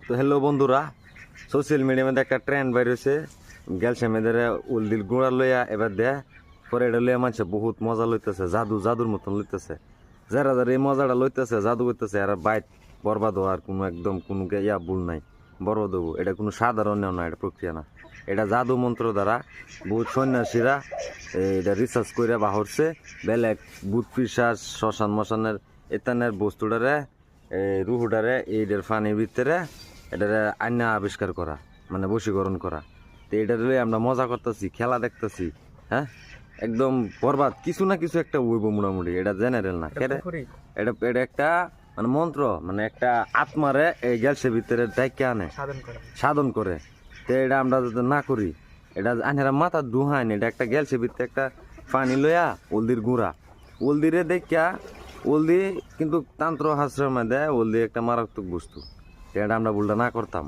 তো হ্যালো বন্ধুরা, সোশ্যাল মিডিয়ার মধ্যে একটা ট্রেন্ড বাইর হয়েছে। গেলসে মেয়েদের উলদির গুঁড়া লইয়া এবার দেয়া পরে এটা লইয়া মানুষে বহুত মজা লইতেছে, জাদুর মতন লইতেছে। যারা যারা এই মজাটা লইতেছে, জাদু করতেছে, আর বাইট বরবাদ হওয়ার কোনো একদম কোনো ভুল নাই। বরবাদ হবো, এটা কোনো সাধারণ না, এটা প্রক্রিয়া না, এটা জাদু মন্ত্র দ্বারা বহুত সন্ন্যাসীরা এটা রিসার্চ করে বাহরছে। বেলেগ বুধ পিসার শ্মশান মশানের এতানের বস্তুটারে রুহুটারে এইটার ফানির ভিতরে এটারে আইনা আবিষ্কার করা, মানে বশীকরণ করা। তো এটার লই আমরা মজা করতেছি, খেলা দেখতেছি। হ্যাঁ, একদম বরবাদ কিছু না কিছু একটা উইব মোটামুটি। এটা জেনারেল না, এটা এটা একটা মানে মন্ত্র, মানে একটা আত্মারে এই গ্যালসের ভিতরে ডাইকে আনে, সাধন করে। তো এটা আমরা যদি না করি, এটা আনেরা মাথা দুহাইন। এটা একটা গ্যালসের ভিতরে একটা পানি লইয়া হলদির গুঁড়া, হলদিরে দেখা হলদি কিন্তু তান্ত্র হাস্যের মধ্যে হলদি একটা মারাত্মক বস্তু। এটা আমরা ভুলটা না করতাম।